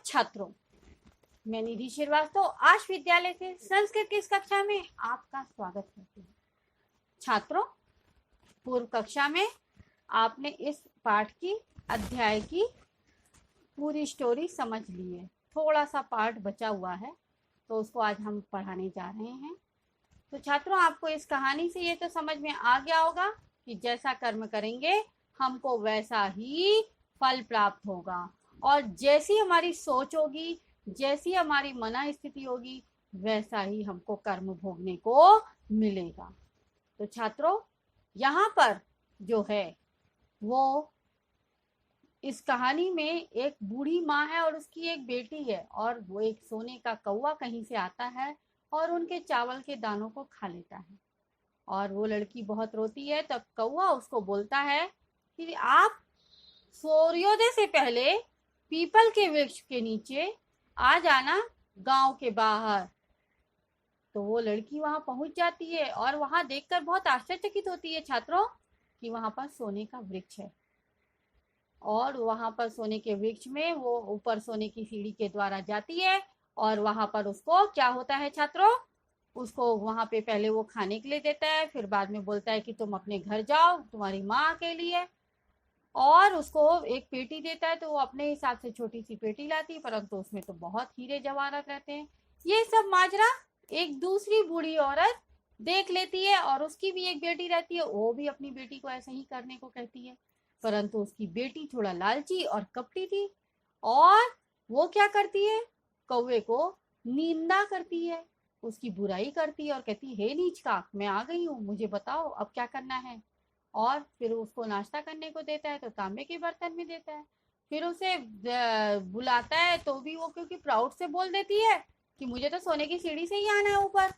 छात्रों, मैं निधि श्रीवास्तव आश विद्यालय से संस्कृत की इस कक्षा में आपका स्वागत करती हूँ। छात्रों, पूर्व कक्षा में आपने इस पाठ की अध्याय की पूरी स्टोरी समझ ली है। थोड़ा सा पार्ट बचा हुआ है तो उसको आज हम पढ़ाने जा रहे हैं। तो छात्रों, आपको इस कहानी से ये तो समझ में आ गया होगा कि जैसा कर्म करेंगे हमको वैसा ही फल प्राप्त होगा, और जैसी हमारी सोच होगी, जैसी हमारी मन स्थिति होगी, वैसा ही हमको कर्म भोगने को मिलेगा। तो छात्रों, यहाँ पर जो है वो इस कहानी में एक बूढ़ी माँ है और उसकी एक बेटी है, और वो एक सोने का कौवा कहीं से आता है और उनके चावल के दानों को खा लेता है। और वो लड़की बहुत रोती है। तब कौवा उसको बोलता है कि आप सूर्योदय से पहले पीपल के वृक्ष के नीचे आ जाना, गांव के बाहर। तो वो लड़की वहां पहुंच जाती है और वहां देखकर बहुत आश्चर्यचकित होती है छात्रों कि वहां पर सोने का वृक्ष है। और वहां पर सोने के वृक्ष में वो ऊपर सोने की सीढ़ी के द्वारा जाती है, और वहां पर उसको क्या होता है छात्रों, उसको वहां पे पहले वो खाने के लिए देता है, फिर बाद में बोलता है कि तुम अपने घर जाओ, तुम्हारी माँ के लिए। और उसको एक पेटी देता है, तो वो अपने हिसाब से छोटी सी पेटी लाती है, परंतु उसमें तो बहुत हीरे जवाहरात रहते हैं। ये सब माजरा एक दूसरी बूढ़ी औरत देख लेती है, और उसकी भी एक बेटी रहती है, वो भी अपनी बेटी को ऐसा ही करने को कहती है। परंतु उसकी बेटी थोड़ा लालची और कपटी थी, और वो क्या करती है, कौवे को निंदा करती है, उसकी बुराई करती है और कहती है, हे नीच का, मैं आ गई हूँ, मुझे बताओ अब क्या करना है। और फिर उसको नाश्ता करने को देता है तो तांबे के बर्तन में देता है। फिर उसे बुलाता है तो भी वो क्योंकि प्राउड से बोल देती है कि मुझे तो सोने की सीढ़ी से ही आना है ऊपर,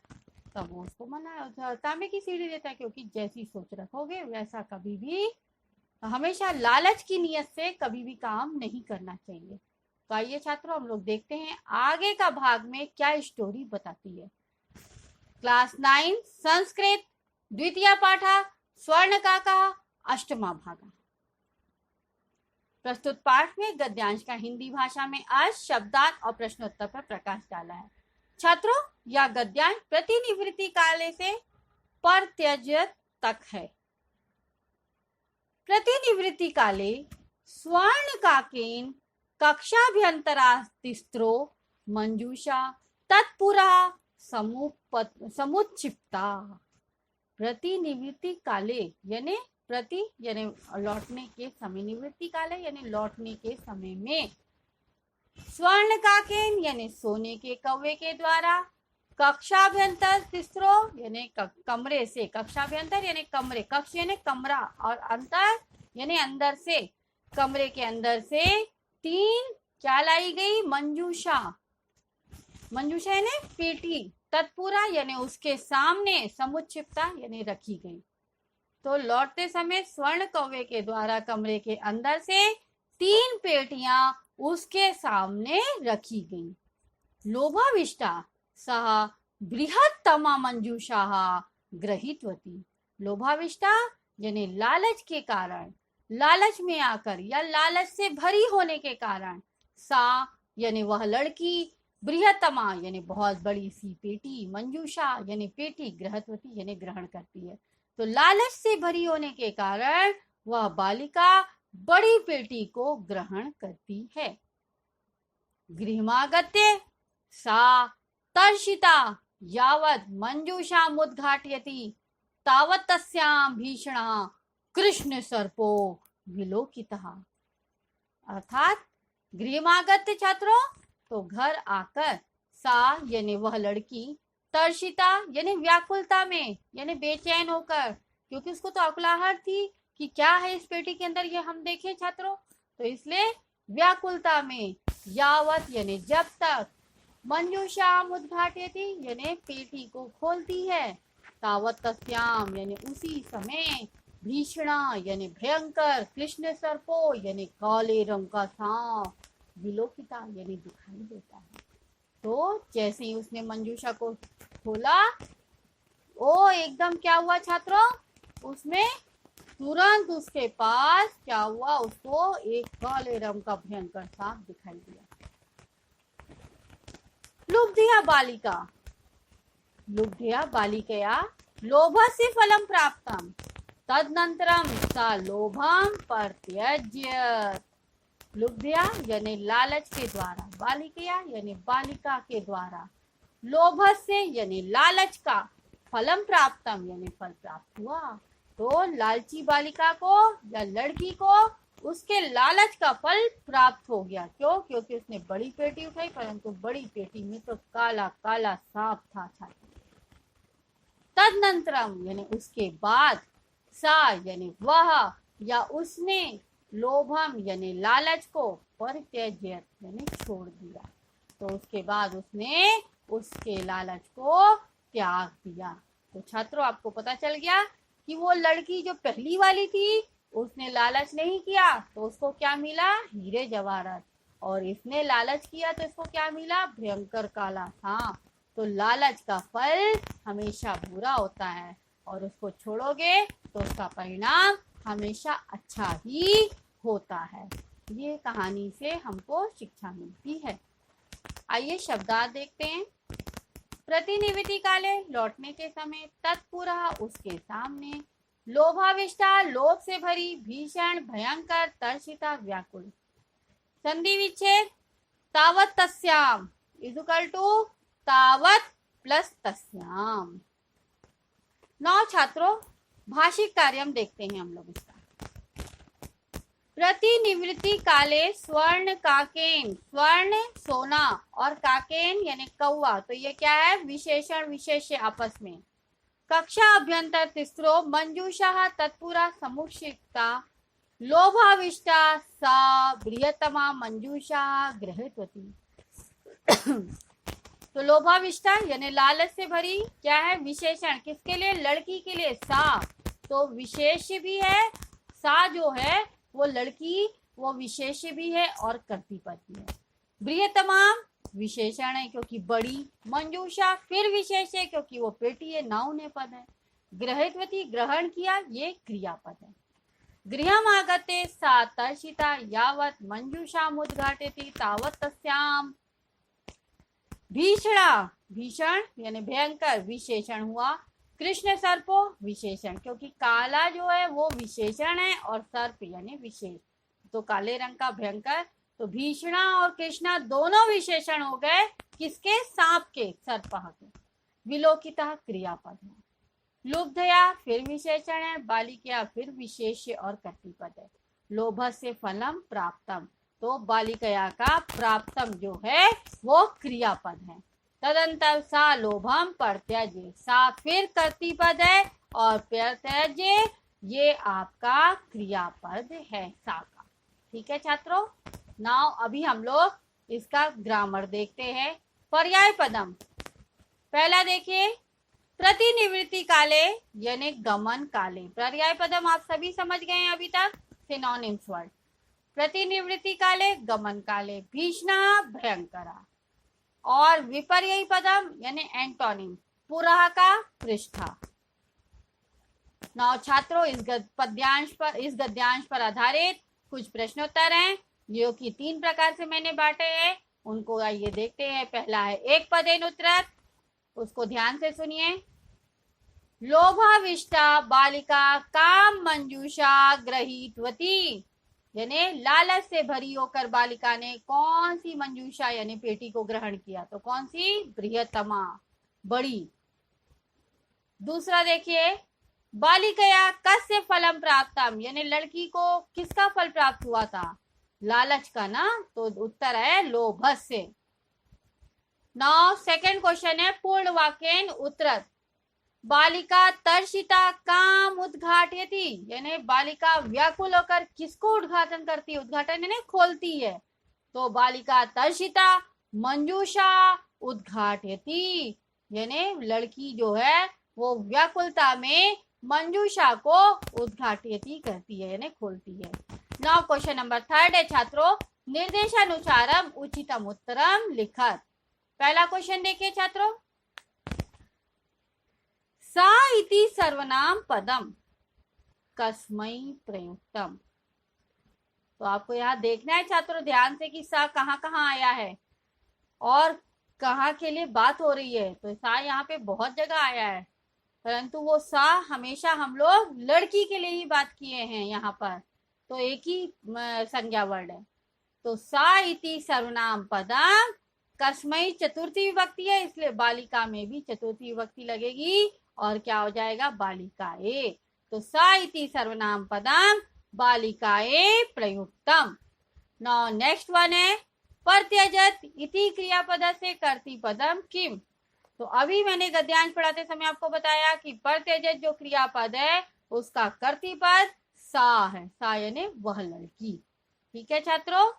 तब वो उसको मना तांबे की सीढ़ी देता है, क्योंकि जैसी सोच रखोगे वैसा कभी भी, हमेशा लालच की नियत से कभी भी काम नहीं करना चाहिए। तो आइए छात्रों, हम लोग देखते हैं आगे का भाग में क्या स्टोरी बताती है। क्लास 9 संस्कृत द्वितीय पाठा स्वर्णकाका अष्टमा भागा। प्रस्तुत पाठ में गद्यांश का हिंदी भाषा में अर्थ, शब्दार्थ और प्रश्नोत्तर पर प्रकाश डाला है। छात्रों, यह गद्यांश प्रतिनिवृत्ति काले से परत्यजत तक है। प्रतिनिवृत्ति काले स्वर्णकाकेन कक्षाभ्यंतरास्तिस्त्रो मंजूषा तत्पुरा समुच्चिप्ता। प्रतिनिवृत्ति काले यानी प्रति यानी लौटने के समय, निवृत्ति काले यानी लौटने के समय में, स्वर्ण काकेन यानी सोने के कौवे के द्वारा, कक्षाभ्यंतर तिस्रो यानी कमरे से, कक्षाभ्यंतर यानी कमरे, कक्ष यानी कमरा और अंतर यानी अंदर से, कमरे के अंदर से 3 क्या लाई गई, मंजूषा, मंजूषा यानी पेटी, तत्पुरा यानी उसके सामने, समुच्चिप्ता यानी रखी गई। तो लौटते समय स्वर्ण कौवे के द्वारा कमरे के अंदर से 3 पेटियां उसके सामने रखी गई। लोभाविष्टा सह बृहत्तमा मंजूषा गृहीतवती। लोभाविष्टा यानी लालच के कारण, लालच में आकर या लालच से भरी होने के कारण, सा यानी वह लड़की, बृहत्तमा यानी बहुत बड़ी सी पेटी, मंजूषा यानी पेटी, गृहत्वती यानी ग्रहण करती है। तो लालच से भरी होने के कारण वह बालिका बड़ी पेटी को ग्रहण करती है। गृहमागत्य सा तर्षिता यावत् मंजूषामुद्घाटयति तावत् तस्यां भीषणः कृष्ण सर्पो विलोकितः। अर्थात गृहमागत्य छात्रों, तो घर आकर, सा यानी वह लड़की, तर्षिता यानी व्याकुलता में यानी बेचैन होकर, क्योंकि उसको तो अकुलाहट थी कि क्या है इस पेटी के अंदर, ये हम देखें छात्रों, तो इसलिए व्याकुलता में, यावत यानी जब तक, मंजूषा उद्घाटयति यानी पेटी को खोलती है, तावत तस्याम यानी उसी समय, भीषणा यानी भयंकर, कृष्ण सर्पो यानी काले रंग का सांप, विलोकिता यानी दिखाई देता है। तो जैसे ही उसने मंजूषा को खोला, वो एकदम क्या हुआ छात्रों, उसमें तुरंत उसके पास क्या हुआ, उसको एक काले रंग का भयंकर सांप दिखाई दिया। लुब्धया बालिका, लुब्धया बालिकया लोभस्य फलं प्राप्तम तदनंतरम सा लोभम परित्यज्य। लुब्धया यानी लालच के द्वारा, बालिकया यानी बालिका के द्वारा, लोभस्य यानी लालच का, फलम प्राप्तम यानी फल प्राप्त हुआ। तो लालची बालिका को या लड़की को उसके लालच का फल प्राप्त हो गया। क्यों? क्योंकि उसने बड़ी पेटी उठाई, परंतु बड़ी पेटी में तो काला काला सांप था। तदनंतरम यानी उसके बाद, सा यानी वह या उसने, लोभम यानी लालच को, परित्यज्य यानी छोड़ दिया। तो उसके बाद उसने उसके लालच को त्याग दिया। तो छात्रों, आपको पता चल गया कि वो लड़की जो पहली वाली थी उसने लालच नहीं किया तो उसको क्या मिला? हीरे जवाहरात। और इसने लालच किया तो इसको क्या मिला? भयंकर काला सांप। तो लालच का फल हमेशा बुरा होता है और उसको छोड़ोगे तो उसका परिणाम हमेशा अच्छा ही होता है। ये कहानी से हमको शिक्षा मिलती है। आइए शब्दार्थ देखते हैं। प्रतिनिवृत्ति काले, लौटने के समय, तत्पुरः उसके सामने, लोभाविष्टा लोभ से भरी, भीषण भयंकर, तर्षिता व्याकुल। संधि विच्छेद, तावत तस्याम इज इक्वल टू तावत प्लस तस्याम। नौ छात्रों, भाषिक कार्य देखते हैं हम लोग इसका। प्रतिनिवृत्ति काले स्वर्ण काकेन, स्वर्ण सोना और काकेन यानी कौवा, तो ये क्या है? विशेषण विशेष्य आपस में। कक्षा अभ्यंतर तिस्रो, मंजूषा तत्पुरा समुक्षिप्ता, लोभाविष्टा सा बृहत्तमा मंजूषा गृहीतवती। तो लोभाविष्टा यानी लालच से भरी, क्या है? विशेषण, किसके लिए? लड़की के लिए। सा तो विशेष्य भी है, सा जो है वो लड़की, वो विशेष्य भी है और कर्तृपद भी है। बृहत्तमा विशेषण है क्योंकि बड़ी, मंजूषा फिर विशेष है क्योंकि वो पेटी है, नाउन है, पद है। गृहीतवती ग्रहण किया, ये क्रियापद है। गृहम आगते सा तर्षिता यावत मंजूषामुद्घाटयति तावत तस्याम। भीषणा, भीषण यानी भयंकर, विशेषण हुआ। कृष्ण सर्पो विशेषण, क्योंकि काला जो है वो विशेषण है और सर्प यानी विशेष, तो काले रंग का भयंकर। तो भीषणा और कृष्णा दोनों विशेषण हो गए किसके? सांप के, सर्पः के। विलोकितः क्रियापद है। लुब्धया फिर विशेषण है, बालिकया फिर विशेष्य और कर्तृपद है। लोभस्य फलम प्राप्तम, तो बालिकया का प्राप्तम जो है वो क्रियापद है। तदंतर सा लोभम परित्यज्य, सा फिर कर्तृपद है और परित्यज्य ये आपका क्रियापद है, सा का। ठीक है छात्रों। नाउ अभी हम लोग इसका ग्रामर देखते हैं। पर्याय पदम, पहला देखिए, प्रतिनिवृत्ति काले यानी गमन काले। पर्याय पदम आप सभी समझ गए हैं अभी तक, सिनोनिम्स वर्ड। प्रतिनिवृत्ति काले, गमन काले, भीषणा भयंकरा, और विपर्ययी पदम यानी एंटोनिम, पुरः का पृष्ठा। नौ छात्रों, इस गद्यांश पर आधारित कुछ प्रश्नोत्तर हैं जो कि 3 प्रकार से मैंने बांटे हैं, उनको आइए देखते हैं। पहला है एक पदेन उत्तरत, उसको ध्यान से सुनिए। लोभाविष्टा बालिका काम मंजूषा गृहीतवती, यानी लालच से भरी होकर बालिका ने कौन सी मंजूषा यानी पेटी को ग्रहण किया? तो कौन सी? बृहत्तमा, बड़ी। दूसरा देखिए, बालिकया कस्य फलम प्राप्तम, यानी लड़की को किसका फल प्राप्त हुआ था? लालच का ना, तो उत्तर है लोभस्य। नाउ सेकंड क्वेश्चन है पूर्ण वाक्येन उत्तरत, बालिका तर्षिता काम उद्घाटयति, यानी बालिका व्याकुल होकर किसको उद्घाटन करती है? उद्घाटन यानी खोलती है, तो बालिका तर्षिता मंजूषा उद्घाटयति, यानी लड़की जो है वो व्याकुलता में मंजूषा को उद्घाटयति करती है यानी खोलती है। नाउ क्वेश्चन नंबर 3 है छात्रों, निर्देशानुसारम उचितम उत्तरम लिखत। पहला क्वेश्चन देखिए छात्रों, सा इति सर्वनाम पदम कस्मै प्रयुक्तम। तो आपको यहाँ देखना है छात्रों ध्यान से कि सा कहाँ कहाँ आया है और कहाँ के लिए बात हो रही है, तो सा यहाँ पे बहुत जगह आया है, परंतु वो सा हमेशा हम लोग लड़की के लिए ही बात किए हैं यहाँ पर, तो एक ही संज्ञा वर्ड है। तो सा इति सर्वनाम पदम, कस्मई चतुर्थी विभक्ति है, इसलिए बालिका में भी चतुर्थी विभक्ति लगेगी और क्या हो जाएगा, बालिकाए। तो सा इति सर्वनाम पदम बालिकाए प्रयुक्तम। नाउ नेक्स्ट वन है प्रत्यजत इति क्रियापद से कर्तृपदम किम। तो अभी मैंने गद्यांश पढ़ाते समय आपको बताया कि प्रत्यजत जो क्रियापद है उसका कर्तृपद सा है, सा यानी वह लड़की। ठीक है छात्रों,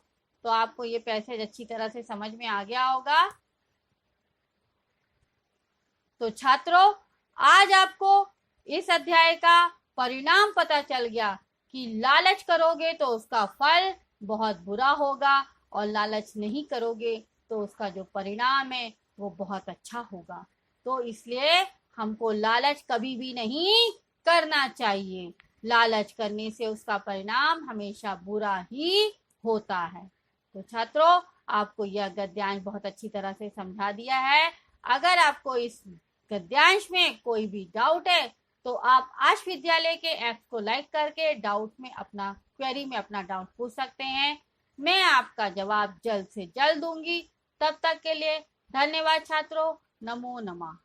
तो आपको ये पैसेज अच्छी तरह से समझ में आ गया होगा। तो छात्रों, आज आपको इस अध्याय का परिणाम पता चल गया कि लालच करोगे तो उसका फल बहुत बुरा होगा और लालच नहीं करोगे तो उसका जो परिणाम है वो बहुत अच्छा होगा। तो इसलिए हमको लालच कभी भी नहीं करना चाहिए, लालच करने से उसका परिणाम हमेशा बुरा ही होता है। तो छात्रों, आपको यह गद्यांश बहुत अच्छी तरह से समझा दिया है। अगर आपको इस गद्यांश में कोई भी डाउट है तो आप आश विद्यालय के ऐप को लाइक करके डाउट में अपना क्वेरी में अपना डाउट पूछ सकते हैं, मैं आपका जवाब जल्द से जल्द दूंगी। तब तक के लिए धन्यवाद छात्रों, नमो नमः।